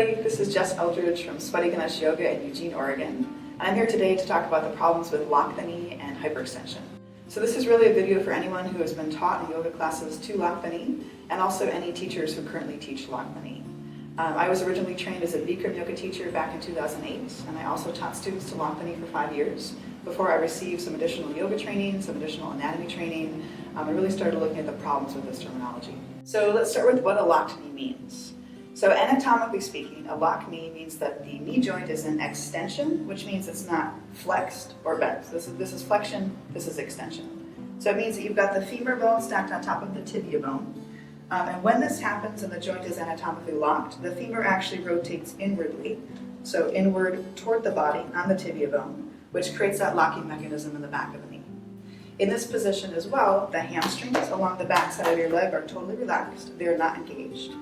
everybody, this is Eldridge from Sweaty Ganesh Yoga in Eugene, Oregon. And I'm here today to talk about the problems with lock the knee and hyperextension. So this is really a video for anyone who has been taught in yoga classes to lock the knee, and also any teachers who currently teach lock the knee. I was originally trained as a Bikram yoga teacher back in 2008, and I also taught students to lock the knee for 5 years before I received some additional yoga training, some additional anatomy training. I really started looking at the problems with this terminology. So let's start with what a locked knee means. So anatomically speaking, a locked knee means that the knee joint is in extension, which means it's not flexed or bent. This is flexion, this is extension. So it means that you've got the femur bone stacked on top of the tibia bone. And when this happens and the joint is anatomically locked, the femur actually rotates inwardly, so inward toward the body on the tibia bone, which creates that locking mechanism in the back of the knee. In this position as well, the hamstrings along the back side of your leg are totally relaxed. They're not engaged.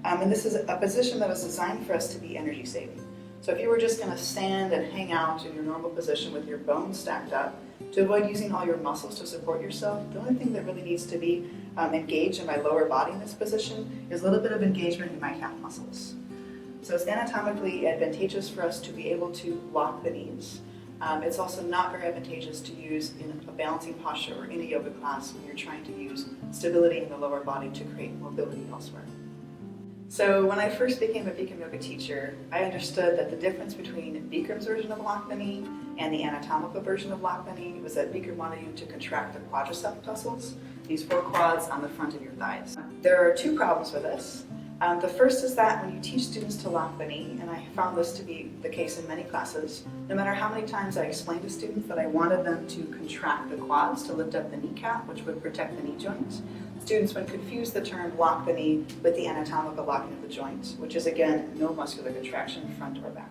And this is a position that was designed for us to be energy saving. So if you were just going to stand and hang out in your normal position with your bones stacked up, to avoid using all your muscles to support yourself, the only thing that really needs to be engaged in my lower body in this position is a little bit of engagement in my calf muscles. So it's anatomically advantageous for us to be able to lock the knees. It's also not very advantageous to use in a balancing posture or in a yoga class when you're trying to use stability in the lower body to create mobility elsewhere. So when I first became a Bikram yoga teacher, I understood that the difference between Bikram's version of lock the knee and the anatomical version of lock the knee was that Bikram wanted you to contract the quadriceps muscles, these 4 quads on the front of your thighs. There are 2 problems with this. The first is that when you teach students to lock the knee, and I found this to be the case in many classes, no matter how many times I explained to students that I wanted them to contract the quads to lift up the kneecap, which would protect the knee joint, students would confuse the term lock the knee with the anatomical locking of the joint, which is again, no muscular contraction front or back.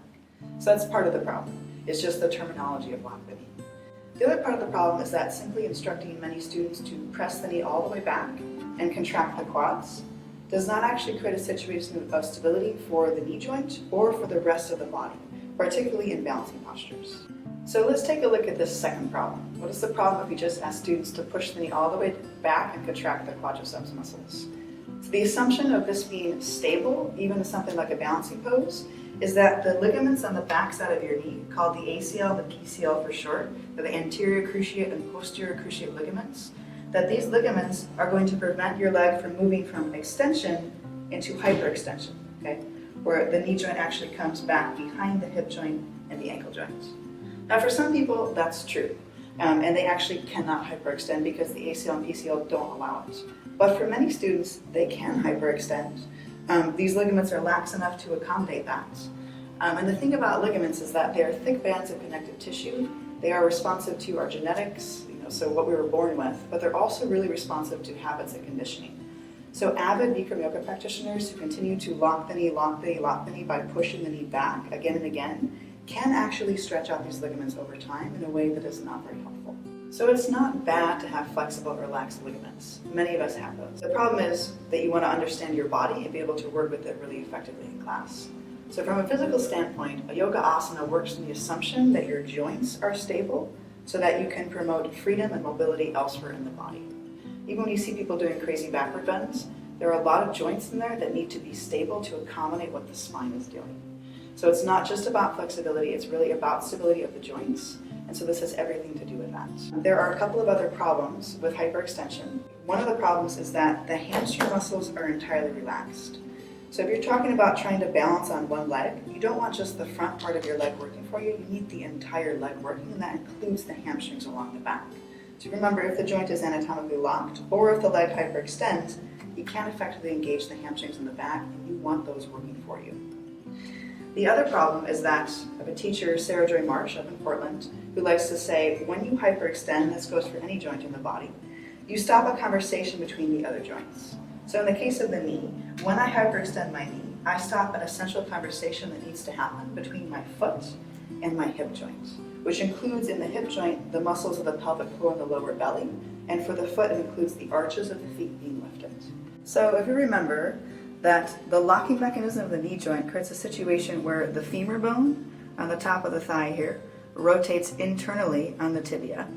So that's part of the problem. It's just the terminology of lock the knee. The other part of the problem is that simply instructing many students to press the knee all the way back and contract the quads does not actually create a situation of stability for the knee joint or for the rest of the body, particularly in balancing postures. So let's take a look at this second problem. What is the problem if we just ask students to push the knee all the way back and contract the quadriceps muscles? So the assumption of this being stable, even in something like a balancing pose, is that the ligaments on the back side of your knee, called the ACL, the PCL for short, they're the anterior cruciate and posterior cruciate ligaments, that these ligaments are going to prevent your leg from moving from extension into hyperextension, okay? Where the knee joint actually comes back behind the hip joint and the ankle joint. Now for some people that's true, and they actually cannot hyperextend because the ACL and PCL don't allow it. But for many students, they can hyperextend. These ligaments are lax enough to accommodate that. And the thing about ligaments is that they are thick bands of connective tissue. They are responsive to our genetics, so what we were born with, but they're also really responsive to habits and conditioning. So avid Bikram yoga practitioners who continue to lock the knee, lock the knee, lock the knee by pushing the knee back again and again can actually stretch out these ligaments over time in a way that is not very helpful. So it's not bad to have flexible or relaxed ligaments. Many of us have those. The problem is that you want to understand your body and be able to work with it really effectively in class. So from a physical standpoint, a yoga asana works on the assumption that your joints are stable so that you can promote freedom and mobility elsewhere in the body. Even when you see people doing crazy backward bends, there are a lot of joints in there that need to be stable to accommodate what the spine is doing. So it's not just about flexibility, it's really about stability of the joints, and so this has everything to do with that. There are a couple of other problems with hyperextension. One of the problems is that the hamstring muscles are entirely relaxed. So if you're talking about trying to balance on one leg, you don't want just the front part of your leg working for you, you need the entire leg working, and that includes the hamstrings along the back. So remember, if the joint is anatomically locked, or if the leg hyperextends, you can't effectively engage the hamstrings in the back, and you want those working for you. The other problem is that I have a teacher, Sarah Joy Marsh up in Portland, who likes to say, when you hyperextend, this goes for any joint in the body, you stop a conversation between the other joints. So in the case of the knee, when I hyperextend my knee, I stop an essential conversation that needs to happen between my foot and my hip joint, which includes in the hip joint the muscles of the pelvic floor and the lower belly, and for the foot it includes the arches of the feet being lifted. So if you remember that the locking mechanism of the knee joint creates a situation where the femur bone on the top of the thigh here rotates internally on the tibia.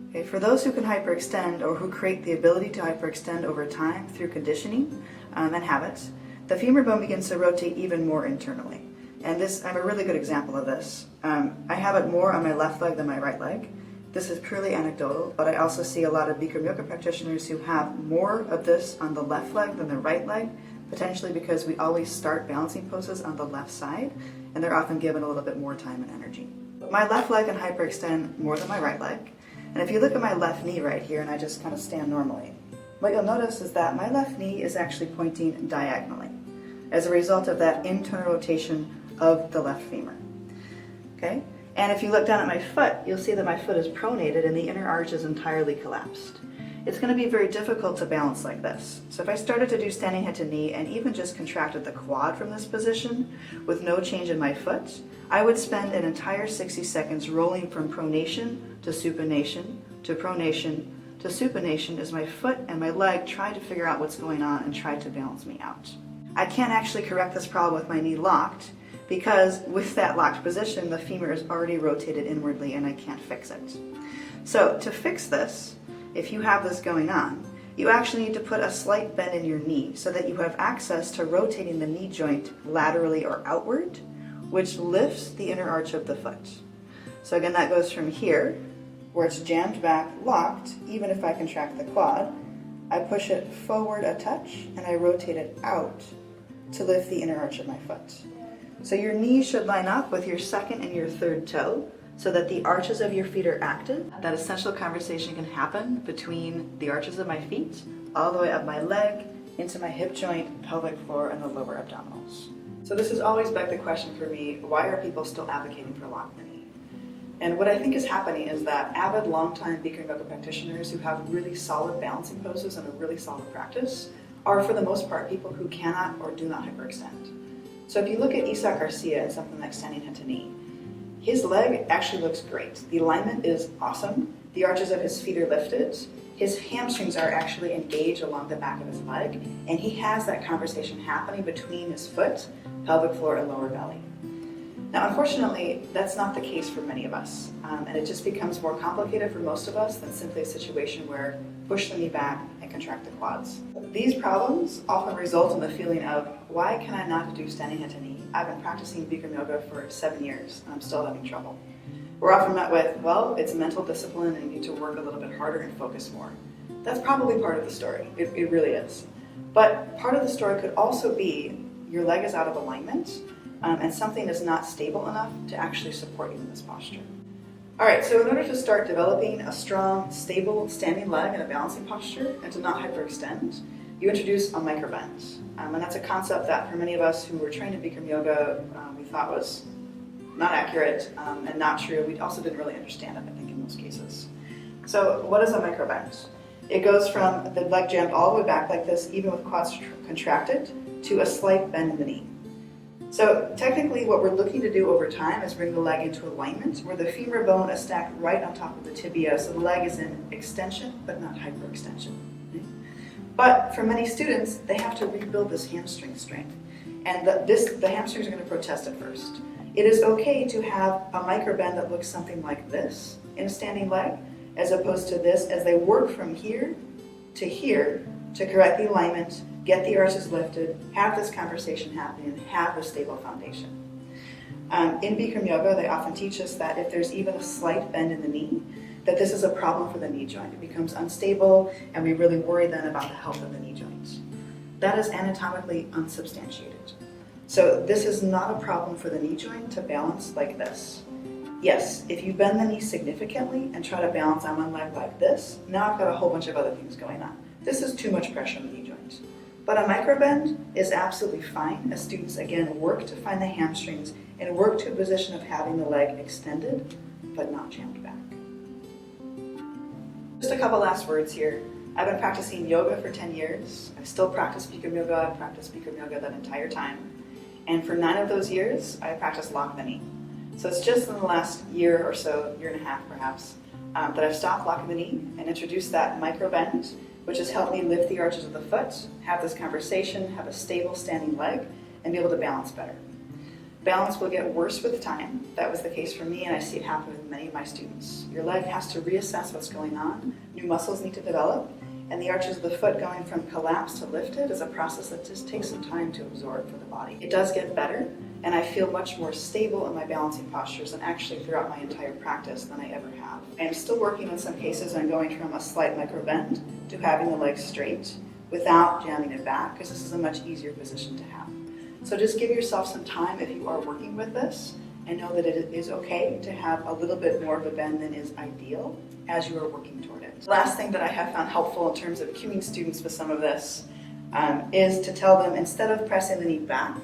Okay, for those who can hyperextend or who create the ability to hyperextend over time through conditioning and habit, the femur bone begins to rotate even more internally. And I'm a really good example of this. I have it more on my left leg than my right leg. This is purely anecdotal, but I also see a lot of Bikram yoga practitioners who have more of this on the left leg than the right leg, potentially because we always start balancing poses on the left side, and they're often given a little bit more time and energy. My left leg can hyperextend more than my right leg, and if you look at my left knee right here and I just kind of stand normally, what you'll notice is that my left knee is actually pointing diagonally as a result of that internal rotation of the left femur. Okay? And if you look down at my foot, you'll see that my foot is pronated and the inner arch is entirely collapsed. It's going to be very difficult to balance like this. So if I started to do standing head to knee and even just contracted the quad from this position with no change in my foot, I would spend an entire 60 seconds rolling from pronation to supination to pronation to supination as my foot and my leg try to figure out what's going on and try to balance me out. I can't actually correct this problem with my knee locked because with that locked position, the femur is already rotated inwardly and I can't fix it. So to fix this, if you have this going on, you actually need to put a slight bend in your knee so that you have access to rotating the knee joint laterally or outward, which lifts the inner arch of the foot. So again, that goes from here, where it's jammed back, locked, even if I contract the quad, I push it forward a touch and I rotate it out to lift the inner arch of my foot. So your knees should line up with your second and your third toe so that the arches of your feet are active. That essential conversation can happen between the arches of my feet, all the way up my leg, into my hip joint, pelvic floor, and the lower abdominals. So this has always begged the question for me, why are people still advocating for lock the knee? And what I think is happening is that avid, long-time Bikram yoga practitioners who have really solid balancing poses and a really solid practice are, for the most part, people who cannot or do not hyperextend. So if you look at Isaac Garcia and something like standing head to knee, his leg actually looks great. The alignment is awesome. The arches of his feet are lifted. His hamstrings are actually engaged along the back of his leg, and he has that conversation happening between his foot, pelvic floor, and lower belly. Now, unfortunately, that's not the case for many of us, and it just becomes more complicated for most of us than simply a situation where push the knee back and contract the quads. These problems often result in the feeling of, why can I not do standing head to knee? I've been practicing Bikram yoga for 7 years, and I'm still having trouble. We're often met with, well, it's mental discipline and you need to work a little bit harder and focus more. That's probably part of the story. It really is. But part of the story could also be your leg is out of alignment and something is not stable enough to actually support you in this posture. All right, so in order to start developing a strong, stable standing leg in a balancing posture and to not hyperextend, you introduce a microbend. And that's a concept that for many of us who were trained in Bikram yoga, we thought was not accurate and not true. We also didn't really understand it, I think, in most cases. So what is a microbend? It goes from the leg jammed all the way back like this, even with quads contracted, to a slight bend in the knee. So technically what we're looking to do over time is bring the leg into alignment where the femur bone is stacked right on top of the tibia, so the leg is in extension but not hyperextension. But for many students, they have to rebuild this hamstring strength, and the hamstrings are going to protest at first. It is okay to have a microbend that looks something like this in a standing leg, as opposed to this, as they work from here to correct the alignment, get the arches lifted, have this conversation happening, and have a stable foundation. In Bikram yoga, they often teach us that if there's even a slight bend in the knee, that this is a problem for the knee joint. It becomes unstable, and we really worry then about the health of the knee joint. That is anatomically unsubstantiated. So this is not a problem for the knee joint to balance like this. Yes, if you bend the knee significantly and try to balance on one leg like this, now I've got a whole bunch of other things going on. This is too much pressure on the knee joint. But a microbend is absolutely fine as students, again, work to find the hamstrings and work to a position of having the leg extended but not jammed back. Just a couple last words here. I've been practicing yoga for 10 years. I still practice Bikram yoga. I've practiced Bikram yoga that entire time. And for 9 of those years, I practiced lock the knee. So it's just in the last year or so, year and a half perhaps, that I've stopped locking the knee and introduced that micro bend, which has helped me lift the arches of the foot, have this conversation, have a stable standing leg, and be able to balance better. Balance will get worse with time. That was the case for me, and I see it happen with many of my students. Your leg has to reassess what's going on, new muscles need to develop, And the arches of the foot going from collapsed to lifted is a process that just takes some time to absorb for the body. It does get better, and I feel much more stable in my balancing postures and actually throughout my entire practice than I ever have. I am still working in some cases on going from a slight micro bend to having the legs straight without jamming it back, because this is a much easier position to have. So just give yourself some time if you are working with this, and know that it is okay to have a little bit more of a bend than is ideal as you are working toward it. The last thing that I have found helpful in terms of cueing students with some of this is to tell them, instead of pressing the knee back,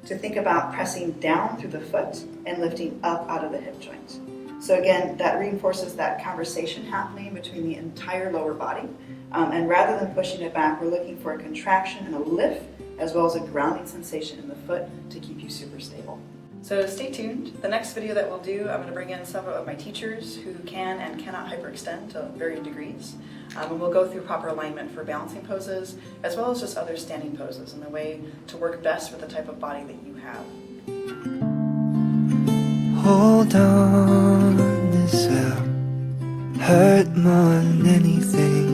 to think about pressing down through the foot and lifting up out of the hip joint. So again, that reinforces that conversation happening between the entire lower body. And rather than pushing it back, we're looking for a contraction and a lift, as well as a grounding sensation in the foot to keep you super stable. So stay tuned. The next video that we'll do, I'm going to bring in several of my teachers who can and cannot hyperextend to varying degrees. And we'll go through proper alignment for balancing poses, as well as just other standing poses, and the way to work best with the type of body that you have. Hold on, this will hurt more than anything.